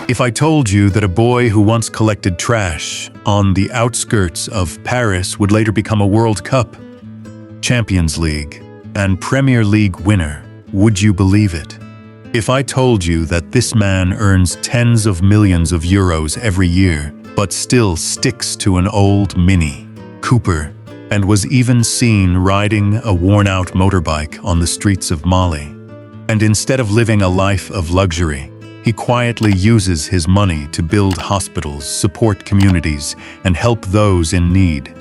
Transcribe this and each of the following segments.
If I told you that a boy who once collected trash on the outskirts of Paris would later become a World Cup, Champions League, and Premier League winner, would you believe it? If I told you that this man earns tens of millions of euros every year, but still sticks to an old Mini Cooper, and was even seen riding a worn-out motorbike on the streets of Mali, and instead of living a life of luxury, he quietly uses his money to build hospitals, support communities, and help those in need.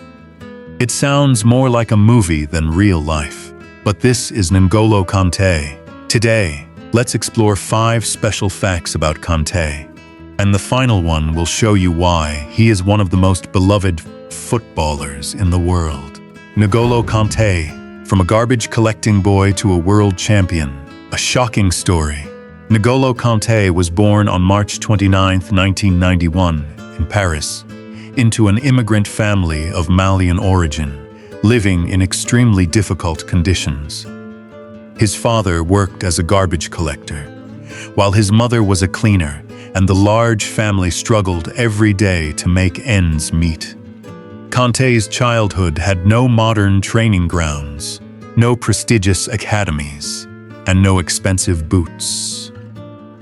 It sounds more like a movie than real life, but this is N'Golo Kanté. Today, let's explore 5 special facts about Kanté, and the final one will show you why he is one of the most beloved footballers in the world. N'Golo Kanté, from a garbage-collecting boy to a world champion, a shocking story. N'Golo Kanté was born on March 29, 1991, in Paris, into an immigrant family of Malian origin, living in extremely difficult conditions. His father worked as a garbage collector, while his mother was a cleaner, and the large family struggled every day to make ends meet. Kanté's childhood had no modern training grounds, no prestigious academies, and no expensive boots.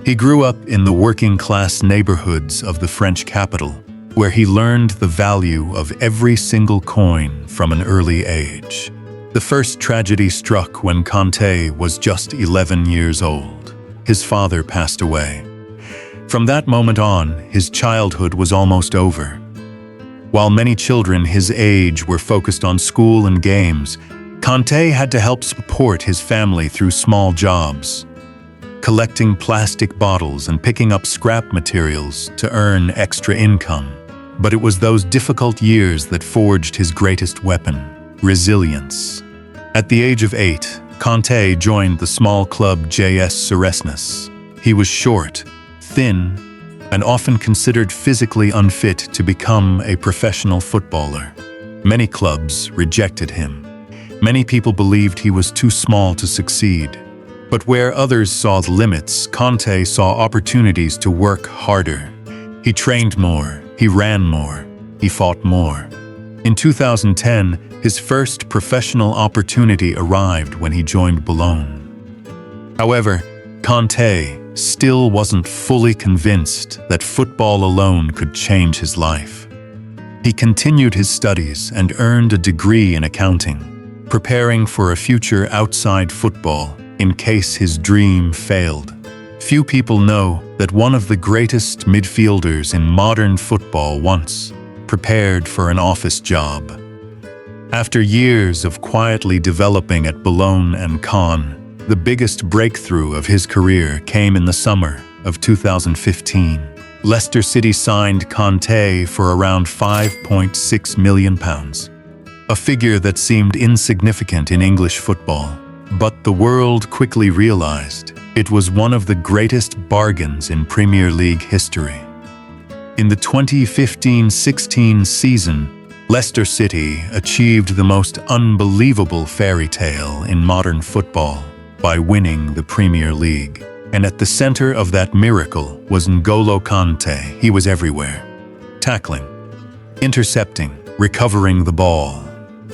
He grew up in the working-class neighborhoods of the French capital, where he learned the value of every single coin from an early age. The first tragedy struck when Kanté was just 11 years old. His father passed away. From that moment on, his childhood was almost over. While many children his age were focused on school and games, Kanté had to help support his family through small jobs, collecting plastic bottles and picking up scrap materials to earn extra income. But it was those difficult years that forged his greatest weapon, resilience. At the age of 8, Kanté joined the small club JS Suresnes. He was short, thin, and often considered physically unfit to become a professional footballer. Many clubs rejected him. Many people believed he was too small to succeed. But where others saw the limits, Kanté saw opportunities to work harder. He trained more, he ran more, he fought more. In 2010, his first professional opportunity arrived when he joined Boulogne. However, Kanté still wasn't fully convinced that football alone could change his life. He continued his studies and earned a degree in accounting, preparing for a future outside football in case his dream failed. Few people know that one of the greatest midfielders in modern football once prepared for an office job. After years of quietly developing at Boulogne and Caen, the biggest breakthrough of his career came in the summer of 2015. Leicester City signed Kanté for around £5.6 million, a figure that seemed insignificant in English football. But the world quickly realized it was one of the greatest bargains in Premier League history. In the 2015-16 season, Leicester City achieved the most unbelievable fairy tale in modern football by winning the Premier League. And at the center of that miracle was N'Golo Kanté. He was everywhere. Tackling, intercepting, recovering the ball,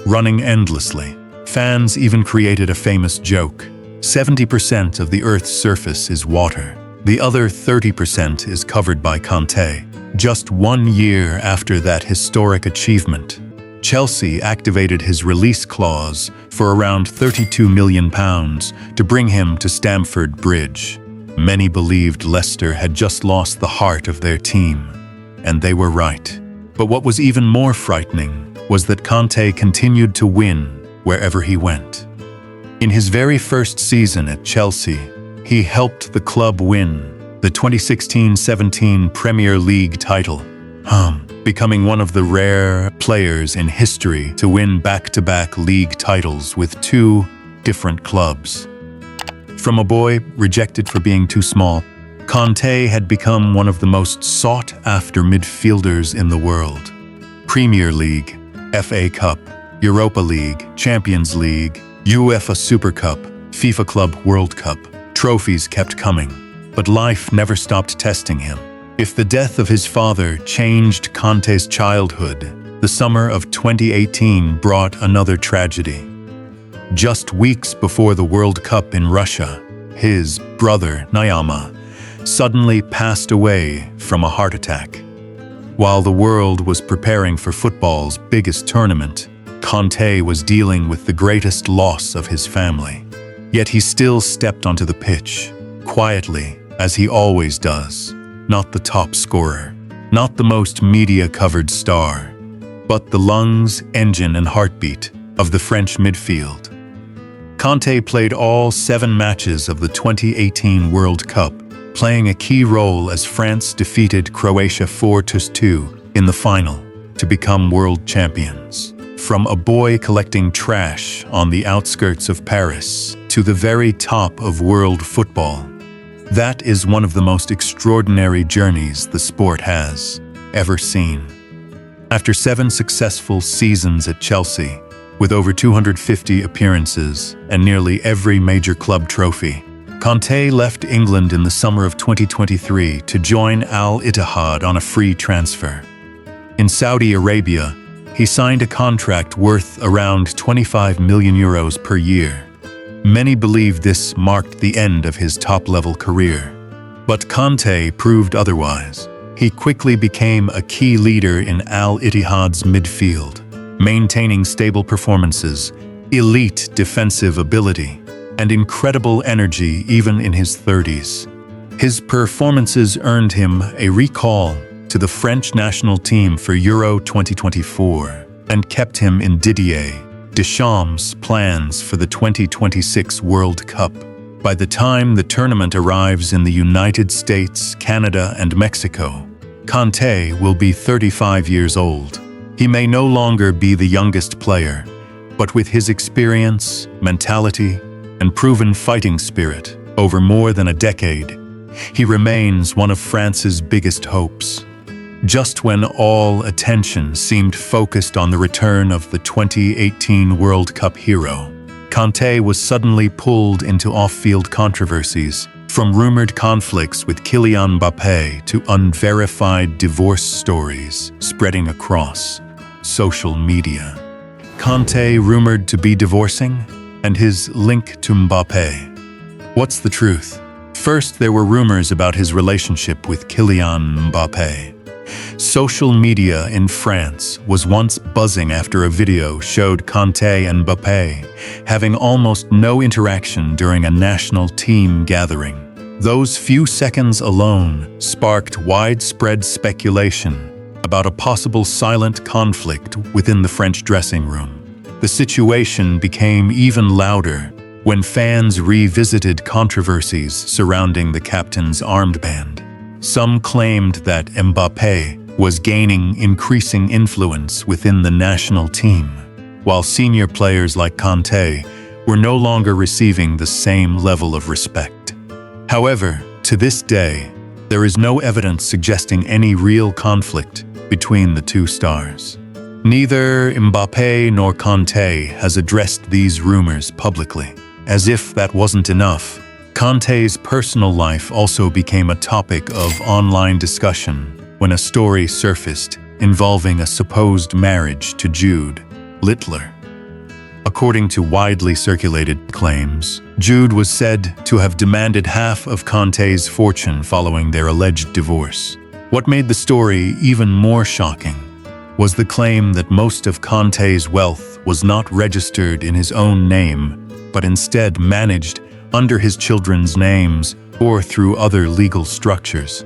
running endlessly. Fans even created a famous joke. 70% of the Earth's surface is water. The other 30% is covered by Kanté. Just 1 year after that historic achievement, Chelsea activated his release clause for around £32 million to bring him to Stamford Bridge. Many believed Leicester had just lost the heart of their team, and they were right. But what was even more frightening was that Kanté continued to win wherever he went. In his very first season at Chelsea, he helped the club win the 2016-17 Premier League title, becoming one of the rare players in history to win back-to-back league titles with 2 different clubs. From a boy rejected for being too small, Kanté had become one of the most sought-after midfielders in the world. Premier League, FA Cup, Europa League, Champions League, UEFA Super Cup, FIFA Club World Cup. Trophies kept coming, but life never stopped testing him. If the death of his father changed Kanté's childhood, the summer of 2018 brought another tragedy. Just weeks before the World Cup in Russia, his brother, N'Golo, suddenly passed away from a heart attack. While the world was preparing for football's biggest tournament, Kanté was dealing with the greatest loss of his family. Yet he still stepped onto the pitch, quietly, as he always does. Not the top scorer, not the most media-covered star, but the lungs, engine, and heartbeat of the French midfield. Kanté played all 7 matches of the 2018 World Cup, playing a key role as France defeated Croatia 4-2 in the final to become world champions. From a boy collecting trash on the outskirts of Paris to the very top of world football, that is one of the most extraordinary journeys the sport has ever seen. After 7 successful seasons at Chelsea, with over 250 appearances and nearly every major club trophy, Kanté left England in the summer of 2023 to join Al-Ittihad on a free transfer. In Saudi Arabia, he signed a contract worth around €25 million per year. Many believe this marked the end of his top-level career. But Kanté proved otherwise. He quickly became a key leader in Al-Ittihad's midfield, maintaining stable performances, elite defensive ability, and incredible energy even in his 30s. His performances earned him a recall to the French national team for Euro 2024 and kept him in Didier Deschamps' plans for the 2026 World Cup. By the time the tournament arrives in the United States, Canada, and Mexico, Kanté will be 35 years old. He may no longer be the youngest player, but with his experience, mentality, and proven fighting spirit over more than a decade, he remains one of France's biggest hopes. Just when all attention seemed focused on the return of the 2018 World Cup hero, Kanté was suddenly pulled into off-field controversies, from rumored conflicts with Kylian Mbappé to unverified divorce stories spreading across social media. Kanté rumored to be divorcing, and his link to Mbappé. What's the truth? First, there were rumors about his relationship with Kylian Mbappé. Social media in France was once buzzing after a video showed Kanté and Mbappé having almost no interaction during a national team gathering. Those few seconds alone sparked widespread speculation about a possible silent conflict within the French dressing room. The situation became even louder when fans revisited controversies surrounding the captain's armband. Some claimed that Mbappé was gaining increasing influence within the national team, while senior players like Kanté were no longer receiving the same level of respect. However, to this day, there is no evidence suggesting any real conflict between the two stars. Neither Mbappé nor Kanté has addressed these rumors publicly. As if that wasn't enough, Kanté's personal life also became a topic of online discussion when a story surfaced involving a supposed marriage to Jude Littler. According to widely circulated claims, Jude was said to have demanded half of Kanté's fortune following their alleged divorce. What made the story even more shocking was the claim that most of Kanté's wealth was not registered in his own name, but instead managed under his children's names or through other legal structures.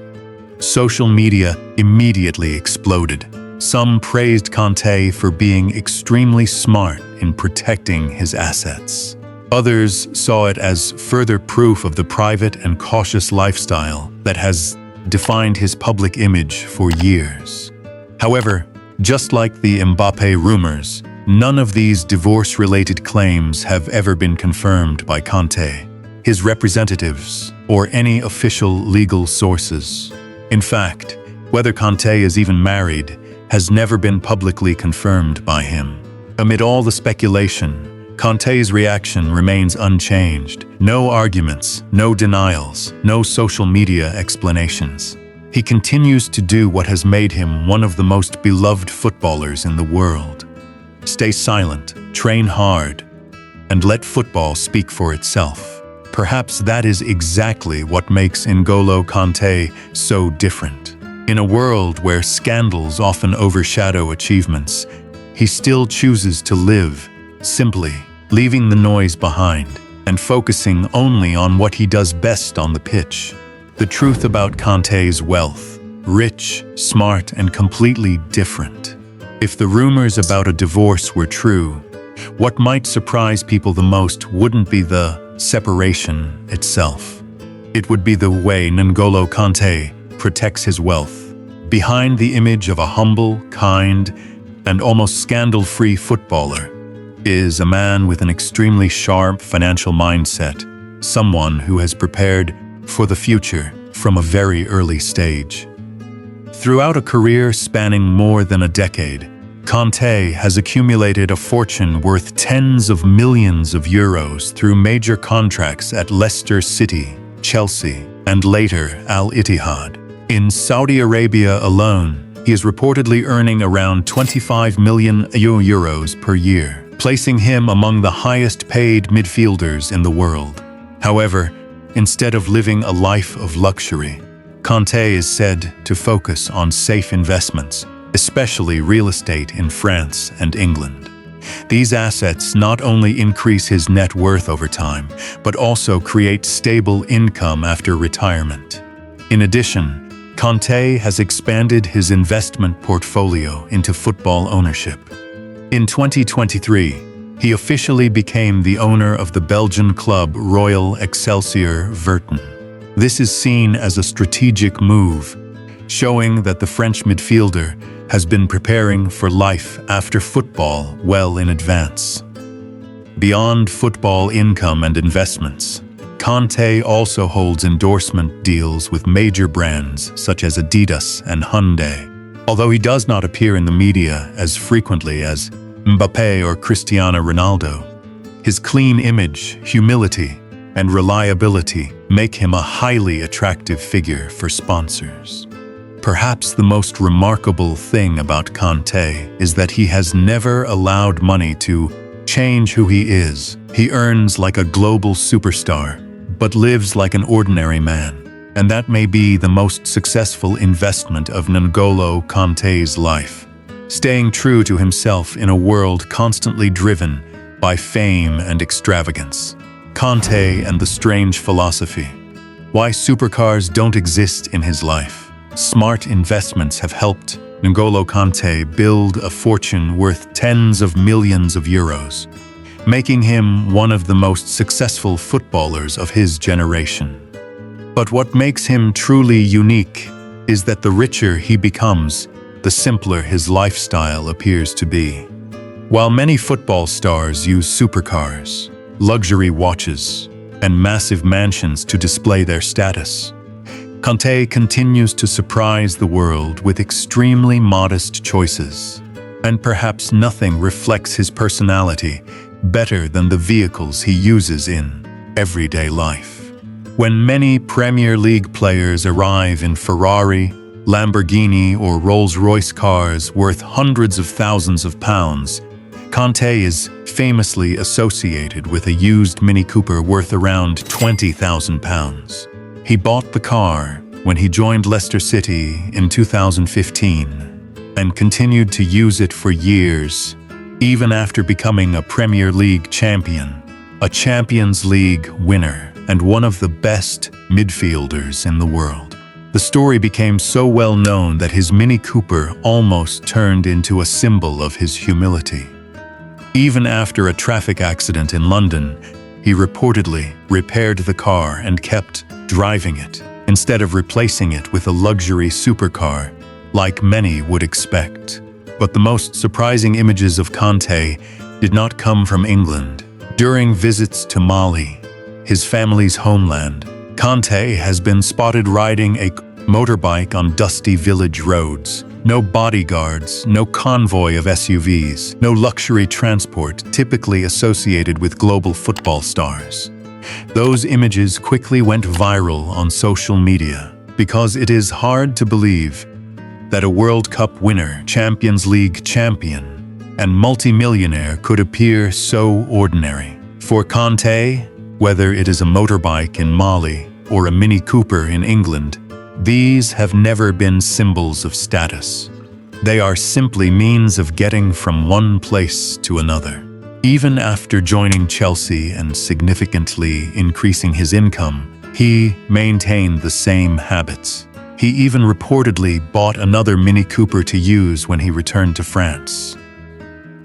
Social media immediately exploded. Some praised Kanté for being extremely smart in protecting his assets. Others saw it as further proof of the private and cautious lifestyle that has defined his public image for years. However, just like the Mbappé rumors, none of these divorce-related claims have ever been confirmed by Kanté, his representatives, or any official legal sources. In fact, whether Kanté is even married has never been publicly confirmed by him. Amid all the speculation, Kanté's reaction remains unchanged. No arguments, no denials, no social media explanations. he continues to do what has made him one of the most beloved footballers in the world. Stay silent, train hard, and let football speak for itself. Perhaps that is exactly what makes N'Golo Kanté so different. In a world where scandals often overshadow achievements, he still chooses to live simply, leaving the noise behind and focusing only on what he does best on the pitch. The truth about Kanté's wealth: rich, smart, and completely different. If the rumors about a divorce were true, what might surprise people the most wouldn't be the separation itself. It would be the way N'Golo Kanté protects his wealth. Behind the image of a humble, kind, and almost scandal-free footballer is a man with an extremely sharp financial mindset, someone who has prepared for the future from a very early stage. Throughout a career spanning more than a decade, Kanté has accumulated a fortune worth tens of millions of euros through major contracts at Leicester City, Chelsea, and later Al-Ittihad. In Saudi Arabia alone, he is reportedly earning around 25 million euros per year, placing him among the highest-paid midfielders in the world. However, instead of living a life of luxury, Kanté is said to focus on safe investments, especially real estate in France and England. These assets not only increase his net worth over time, but also create stable income after retirement. In addition, Kanté has expanded his investment portfolio into football ownership. In 2023, he officially became the owner of the Belgian club Royal Excelsior Verton. This is seen as a strategic move, showing that the French midfielder has been preparing for life after football well in advance. Beyond football income and investments, Kanté also holds endorsement deals with major brands such as Adidas and Hyundai. Although he does not appear in the media as frequently as Mbappé or Cristiano Ronaldo, his clean image, humility, and reliability make him a highly attractive figure for sponsors. Perhaps the most remarkable thing about Kanté is that he has never allowed money to change who he is. He earns like a global superstar, but lives like an ordinary man. And that may be the most successful investment of N'Golo Kanté's life. Staying true to himself in a world constantly driven by fame and extravagance. Kanté and the strange philosophy. Why supercars don't exist in his life. Smart investments have helped N'Golo Kanté build a fortune worth tens of millions of euros, making him one of the most successful footballers of his generation. But what makes him truly unique is that the richer he becomes, the simpler his lifestyle appears to be. While many football stars use supercars, luxury watches, and massive mansions to display their status, Kanté continues to surprise the world with extremely modest choices. And perhaps nothing reflects his personality better than the vehicles he uses in everyday life. When many Premier League players arrive in Ferrari, Lamborghini, or Rolls-Royce cars worth hundreds of thousands of pounds, Kanté is famously associated with a used Mini Cooper worth around £20,000. He bought the car when he joined Leicester City in 2015 and continued to use it for years, even after becoming a Premier League champion, a Champions League winner, and one of the best midfielders in the world. The story became so well known that his Mini Cooper almost turned into a symbol of his humility. Even after a traffic accident in London, he reportedly repaired the car and kept driving it, instead of replacing it with a luxury supercar, like many would expect. But the most surprising images of Kanté did not come from England. During visits to Mali, his family's homeland, Kanté has been spotted riding a motorbike on dusty village roads. No bodyguards, no convoy of SUVs, no luxury transport typically associated with global football stars. Those images quickly went viral on social media, because it is hard to believe that a World Cup winner, Champions League champion, and multimillionaire could appear so ordinary. For Kanté, whether it is a motorbike in Mali or a Mini Cooper in England, these have never been symbols of status. They are simply means of getting from one place to another. Even after joining Chelsea and significantly increasing his income, he maintained the same habits. He even reportedly bought another Mini Cooper to use when he returned to France.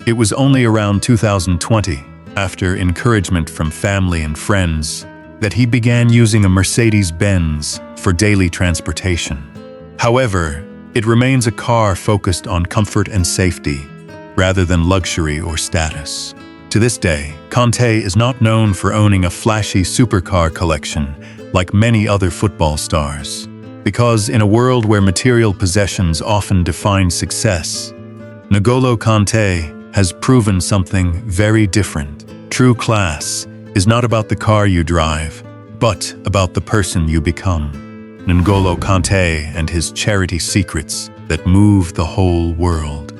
It was only around 2020, after encouragement from family and friends, that he began using a Mercedes-Benz for daily transportation. However, it remains a car focused on comfort and safety, rather than luxury or status. To this day, Kanté is not known for owning a flashy supercar collection like many other football stars, because in a world where material possessions often define success, N'Golo Kanté has proven something very different. True class is not about the car you drive, but about the person you become. N'Golo Kanté and his charity secrets that move the whole world.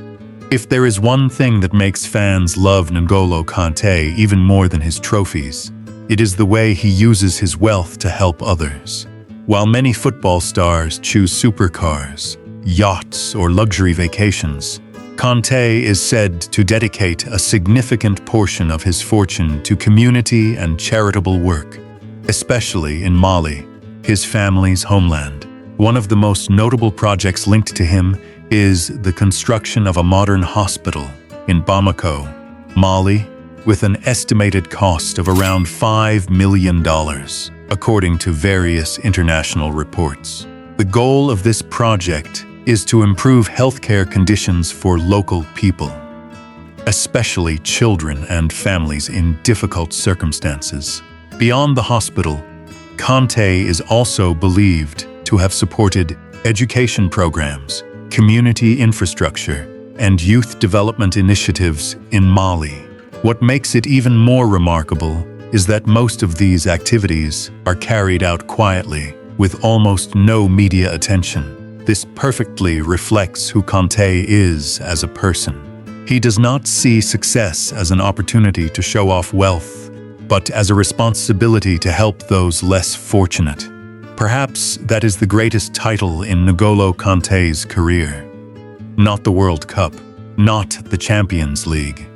If there is one thing that makes fans love N'Golo Kanté even more than his trophies, it is the way he uses his wealth to help others. While many football stars choose supercars, yachts, or luxury vacations, Kanté is said to dedicate a significant portion of his fortune to community and charitable work, especially in Mali, his family's homeland. One of the most notable projects linked to him is the construction of a modern hospital in Bamako, Mali, with an estimated cost of around $5 million, according to various international reports. The goal of this project is to improve healthcare conditions for local people, especially children and families in difficult circumstances. Beyond the hospital, Kanté is also believed to have supported education programs, community infrastructure, and youth development initiatives in Mali. What makes it even more remarkable is that most of these activities are carried out quietly, with almost no media attention. This perfectly reflects who Kanté is as a person. He does not see success as an opportunity to show off wealth, but as a responsibility to help those less fortunate. Perhaps that is the greatest title in N'Golo Kanté's career. Not the World Cup, not the Champions League,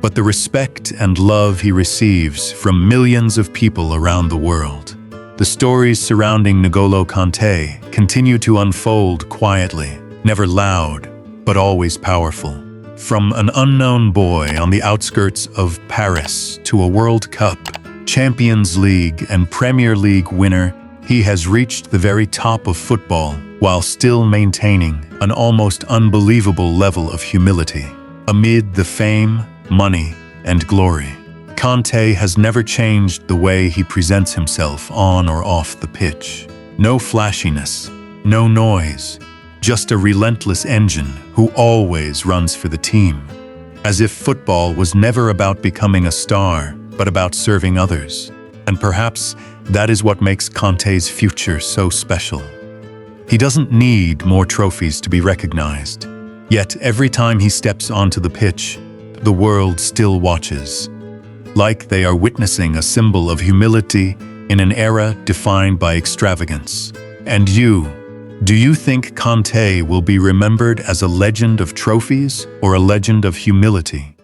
but the respect and love he receives from millions of people around the world. The stories surrounding N'Golo Kanté continue to unfold quietly, never loud, but always powerful. From an unknown boy on the outskirts of Paris to a World Cup, Champions League, and Premier League winner, he has reached the very top of football while still maintaining an almost unbelievable level of humility. Amid the fame, money, and glory, Kanté has never changed the way he presents himself on or off the pitch. No flashiness, no noise, just a relentless engine who always runs for the team. As if football was never about becoming a star, but about serving others. And perhaps that is what makes Kanté's future so special. He doesn't need more trophies to be recognized. Yet every time he steps onto the pitch, the world still watches, like they are witnessing a symbol of humility in an era defined by extravagance. And do you think Kanté will be remembered as a legend of trophies or a legend of humility?